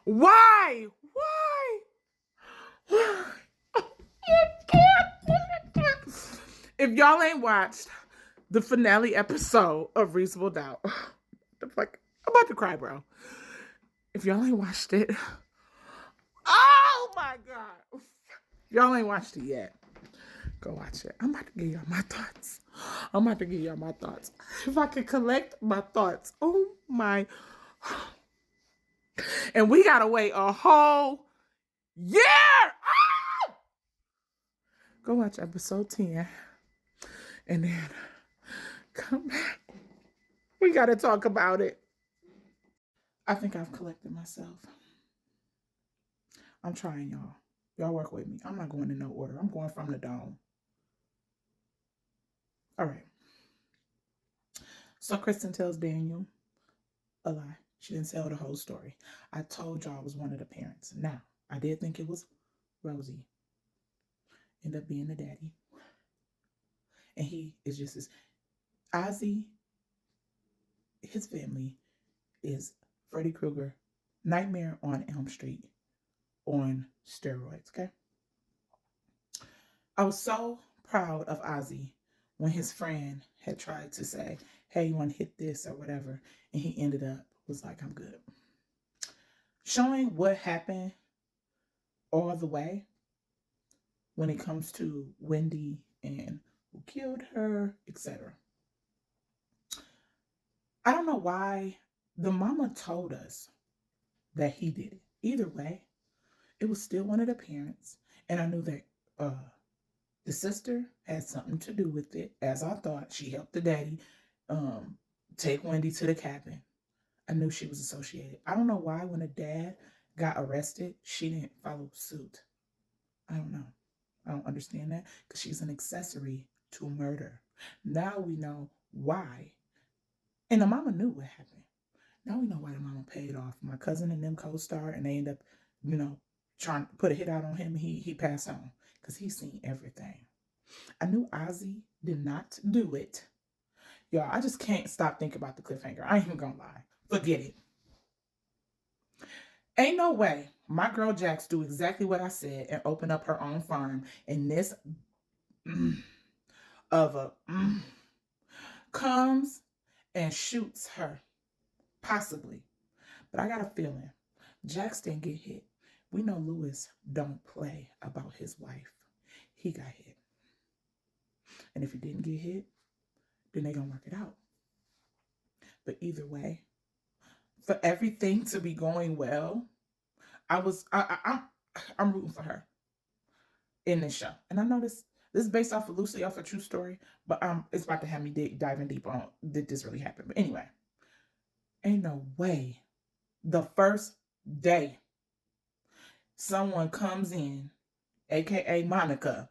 Why? Why? If y'all ain't watched the finale episode of Reasonable Doubt, the fuck, I'm about to cry, bro. If y'all ain't watched it, oh my god, if y'all ain't watched it yet, go watch it. I'm about to give y'all my thoughts. I'm about to give y'all my thoughts. If I could collect my thoughts, oh my, and we gotta wait a whole year. Ah! Go watch episode 10, and then come back. We gotta talk about it. I think I've collected myself. I'm trying, y'all. Y'all work with me. I'm not going in no order. I'm going from the dome. All right. So Kristen tells Daniel a lie. She didn't tell the whole story. I told y'all I was one of the parents. Now, I did think it was Rosie. Ended up being the daddy. And he is just as Ozzy, his family is Freddy Krueger, Nightmare on Elm Street on steroids, okay? I was so proud of Ozzy when his friend had tried to say, hey, you want to hit this or whatever, and he ended up was like, I'm good. Showing what happened all the way when it comes to Wendy and who killed her, etc. I don't know why the mama told us that he did it. Either way, it was still one of the parents, and I knew that the sister had something to do with it. As I thought, she helped the daddy take Wendy to the cabin. I knew she was associated. I don't know why when the dad got arrested, she didn't follow suit. I don't know. I don't understand that because she's an accessory to murder. Now we know why. And the mama knew what happened. Now we know why the mama paid off. My cousin and them co-star, and they end up, trying to put a hit out on him. And he passed on because he's seen everything. I knew Ozzy did not do it. Y'all, I just can't stop thinking about the cliffhanger. I ain't even gonna lie. Forget it. Ain't no way my girl Jax do exactly what I said and open up her own farm, and this of a comes and shoots her. Possibly. But I got a feeling Jax didn't get hit. We know Lewis don't play about his wife. He got hit. And if he didn't get hit, then they gonna work it out. But either way, for everything to be going well, I'm rooting for her in this show. And I know this is based off of loosely off a true story, but it's about to have me diving deep on did this really happen. But anyway, ain't no way the first day someone comes in, aka Monica,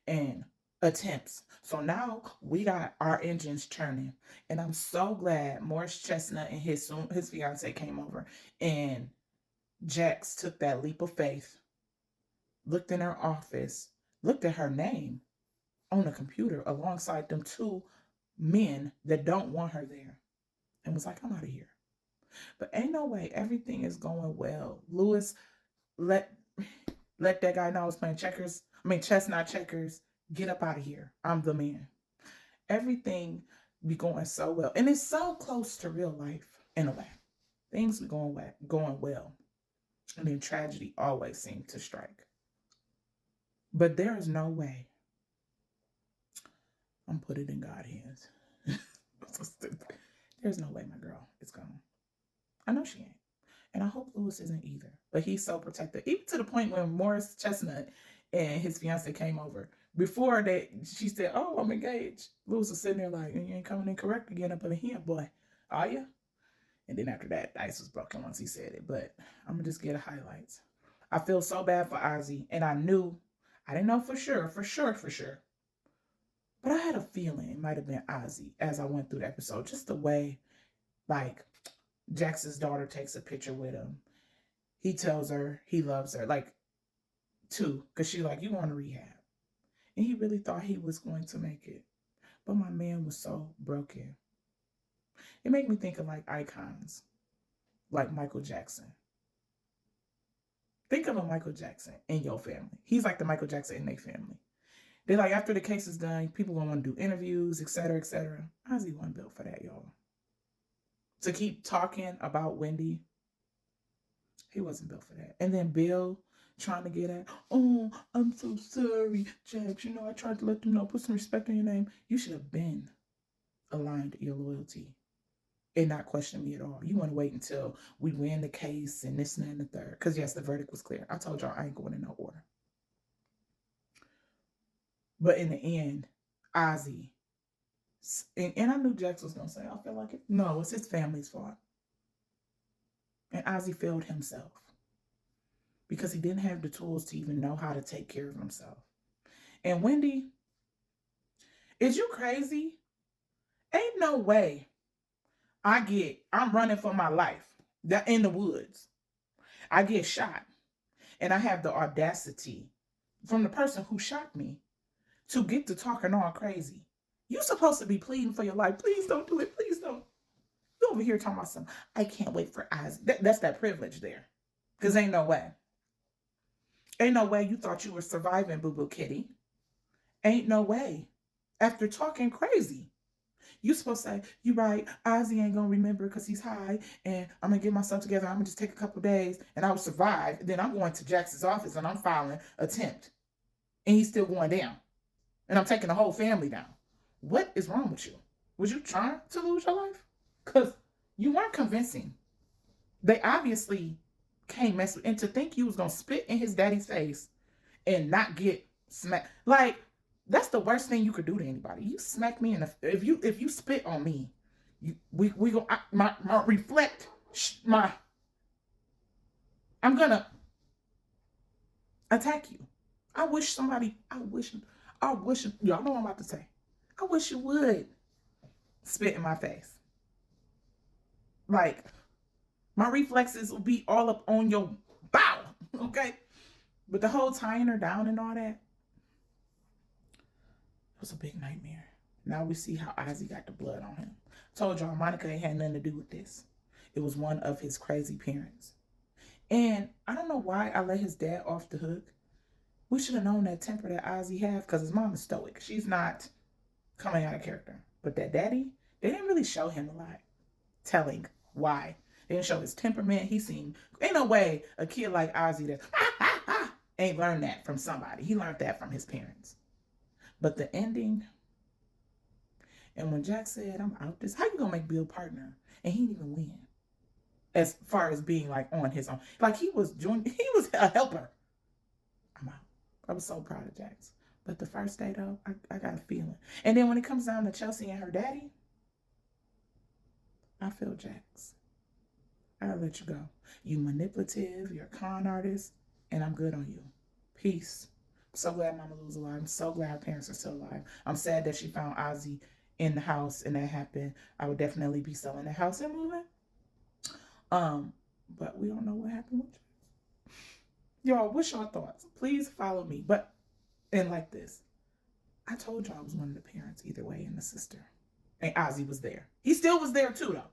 and attempts. So now we got our engines churning, and I'm so glad Morris Chestnut and his fiance came over, and Jax took that leap of faith, looked in her office, looked at her name on the computer alongside them two men that don't want her there, and was like, I'm out of here. But ain't no way everything is going well. Lewis let that guy know I was playing chess, not checkers. Get up out of here. I'm the man. Everything be going so well. And it's so close to real life in a way. Things be going well. And then tragedy always seems to strike. But there is no way. I'm put it in God's hands. There's no way my girl is gone. I know she ain't. And I hope Lewis isn't either. But he's so protective. Even to the point when Morris Chestnut and his fiance came over. Before that, she said, oh, I'm engaged. Lewis was sitting there like, you ain't coming in correct again up in here, boy. Are you? And then after that, the ice was broken once he said it. But I'm going to just get the highlights. I feel so bad for Ozzy. And I didn't know for sure. But I had a feeling it might have been Ozzy as I went through the episode. Just the way, like, Jax's daughter takes a picture with him. He tells her he loves her. Like, too. Because she's like, you want to rehab. And he really thought he was going to make it. But my man was so broken. It made me think of, like, icons. Like Michael Jackson. Think of a Michael Jackson in your family. He's like the Michael Jackson in their family. They're like, after the case is done, people gonna want to do interviews, etc., etc. Ozzy wasn't built for that, y'all. To keep talking about Wendy, he wasn't built for that. And then Bill trying to get at, oh, I'm so sorry, Jax. I tried to let them know, put some respect on your name. You should have been aligned your loyalty and not question me at all. You want to wait until we win the case and this and that and the third. Because yes, the verdict was clear. I told y'all I ain't going in no order. But in the end, Ozzy, and I knew Jax was going to say, I feel like it. No, it's his family's fault. And Ozzy failed himself because he didn't have the tools to even know how to take care of himself. And Wendy, is you crazy? Ain't no way I'm running for my life in the woods. I get shot and I have the audacity from the person who shot me to get to talking all crazy. You're supposed to be pleading for your life. Please don't do it. Please don't. You over here talking about something. I can't wait for Ozzy. That's that privilege there. Because ain't no way. Ain't no way you thought you were surviving, Boo Boo Kitty. Ain't no way. After talking crazy. You supposed to say, you right, Ozzy ain't gonna remember because he's high, and I'm gonna get myself together. I'm gonna just take a couple days and I will survive. Then I'm going to Jackson's office and I'm filing attempt. And he's still going down. And I'm taking the whole family down. What is wrong with you? Was you trying to lose your life? Because you weren't convincing. They obviously can't mess with, and to think you was gonna spit in his daddy's face and not get smacked. Like, that's the worst thing you could do to anybody. You smack me in the, if you spit on me, we go my reflect my, I'm gonna attack you. I wish y'all know what I'm about to say. I wish you would spit in my face. Like, my reflexes will be all up on your bow, okay? But the whole tying her down and all that, it was a big nightmare. Now we see how Ozzy got the blood on him. Told y'all Monica ain't had nothing to do with this. It was one of his crazy parents. And I don't know why I let his dad off the hook. We should have known that temper that Ozzy has because his mom is stoic. She's not coming out of character. But that daddy, they didn't really show him a lot. Telling why. They didn't show his temperament. He seemed, ain't no way a kid like Ozzy that ain't learned that from somebody. He learned that from his parents. But the ending, and when Jack said, I'm out this, how you gonna make Bill partner? And he didn't even win. As far as being like on his own. Like he was a helper. I'm out. I was so proud of Jax. But the first day though, I got a feeling. And then when it comes down to Chelsea and her daddy, I feel Jax. I'll let you go. You manipulative, you're a con artist, and I'm good on you. Peace. I'm so glad Mama Lou's alive. I'm so glad her parents are still alive. I'm sad that she found Ozzy in the house and that happened. I would definitely be selling the house and moving. But we don't know what happened with you. Y'all, what's your thoughts? Please follow me. And like this, I told y'all I was one of the parents either way and the sister. And Ozzy was there. He still was there too though.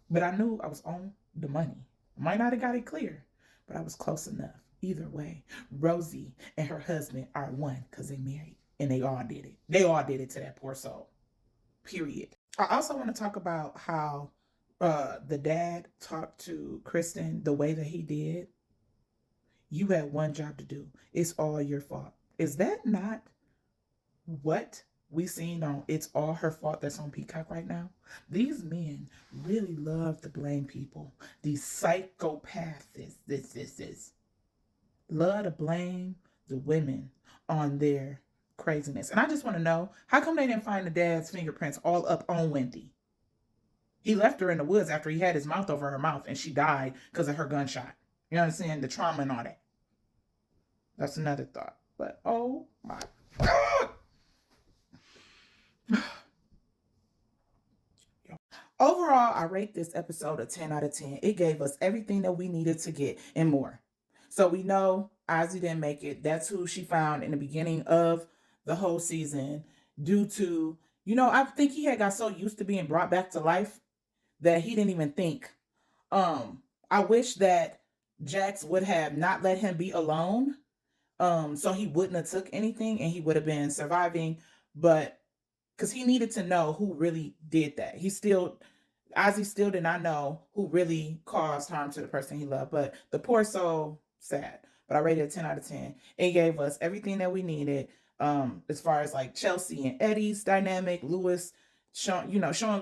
But I knew I was on the money. I might not have got it clear, but I was close enough. Either way, Rosie and her husband are one because they married. And they all did it. They all did it to that poor soul. Period. I also want to talk about how the dad talked to Kristen the way that he did. You had one job to do. It's all your fault. Is that not what we seen on It's All Her Fault that's on Peacock right now? These men really love to blame people. These psychopaths, this. Love to blame the women on their craziness. And I just want to know, how come they didn't find the dad's fingerprints all up on Wendy? He left her in the woods after he had his mouth over her mouth and she died because of her gunshot. You understand? The trauma and all that. That's another thought. But oh my God. Overall, I rate this episode a 10 out of 10. It gave us everything that we needed to get and more. So we know Ozzy didn't make it. That's who she found in the beginning of the whole season due to, I think he had got so used to being brought back to life that he didn't even think. I wish that Jax would have not let him be alone. So he wouldn't have took anything and he would have been surviving, but because he needed to know who really did that. Ozzy still did not know who really caused harm to the person he loved. But the poor soul, sad. But I rated it 10 out of 10. It gave us everything that we needed. As far as like Chelsea and Eddie's dynamic, Lewis showing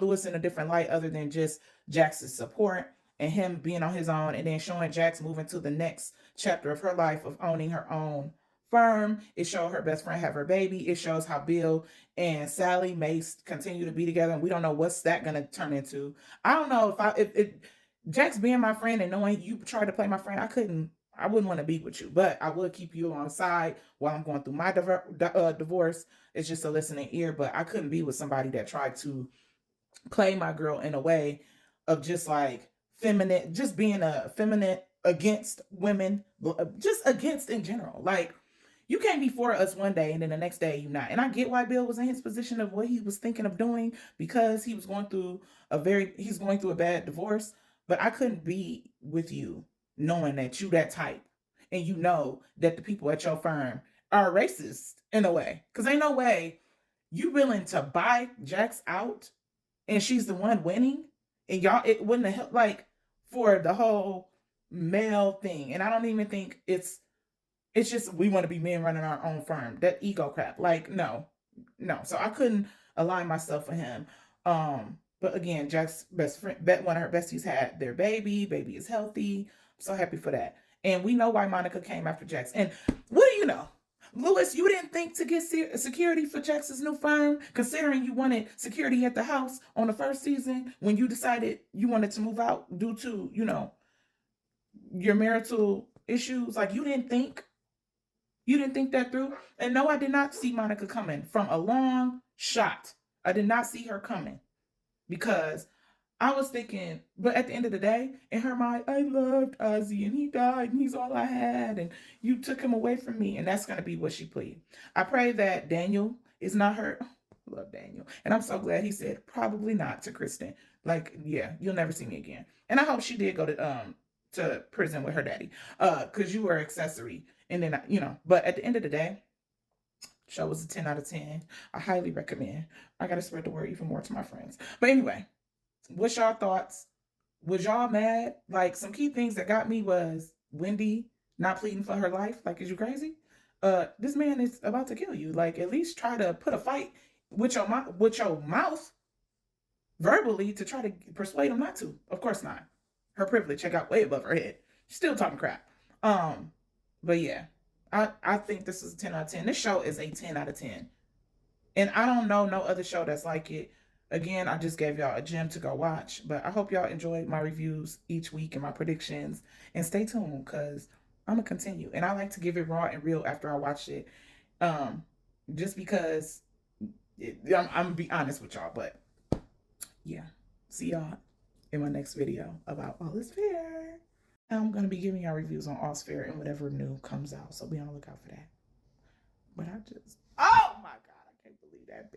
Lewis in a different light other than just Jax's support and him being on his own, and then showing Jax moving to the next chapter of her life of owning her own firm. It showed her best friend have her baby. It shows how Bill and Sally may continue to be together, and we don't know what's that going to turn into. I don't know if Jax being my friend and knowing you tried to play my friend, I wouldn't want to be with you, but I would keep you on side while I'm going through my divorce. It's just a listening ear, but I couldn't be with somebody that tried to play my girl in a way of just like feminine, just being a feminine against women, just against in general. Like, you can't be for us one day and then the next day you're not. And I get why Bill was in his position of what he was thinking of doing, because he was going through he's going through a bad divorce. But I couldn't be with you knowing that you that type, and you know that the people at your firm are racist in a way. Because ain't no way you willing to buy Jax out and she's the one winning, and y'all, it wouldn't have helped like for the whole male thing. And I don't even think it's just we want to be men running our own firm. That ego crap. Like, no. So I couldn't align myself with him. But again, Jack's best friend, one of her besties had their baby. Baby is healthy. I'm so happy for that. And we know why Monica came after Jax. And what do you know? Lewis, you didn't think to get security for Jax's new firm, considering you wanted security at the house on the first season when you decided you wanted to move out due to, your marital issues. Like, you didn't think that through. And no, I did not see Monica coming from a long shot. I did not see her coming, because I was thinking, but at the end of the day, in her mind, I loved Ozzy and he died and he's all I had and you took him away from me. And that's going to be what she pleaded. I pray that Daniel is not hurt. I love Daniel. And I'm so glad he said probably not to Kristen. Like, yeah, you'll never see me again. And I hope she did go to prison with her daddy, because you were accessory. And then, but at the end of the day, show was a 10 out of 10. I highly recommend. I got to spread the word even more to my friends. But anyway, what's y'all thoughts? Was y'all mad? Like, some key things that got me was Wendy not pleading for her life. Like, is you crazy? This man is about to kill you. Like, at least try to put a fight with your mouth verbally to try to persuade him not to. Of course not. Her privilege check out way above her head. Still talking crap. But yeah, I think this is a 10 out of 10. This show is a 10 out of 10. And I don't know no other show that's like it. Again, I just gave y'all a gem to go watch. But I hope y'all enjoyed my reviews each week and my predictions. And stay tuned, because I'm going to continue. And I like to give it raw and real after I watch it. Just because I'm going to be honest with y'all. But yeah, see y'all in my next video about All Is Fair. I'm going to be giving y'all reviews on All's Fair and whatever new comes out. So be on the lookout for that. But oh my God, I can't believe that.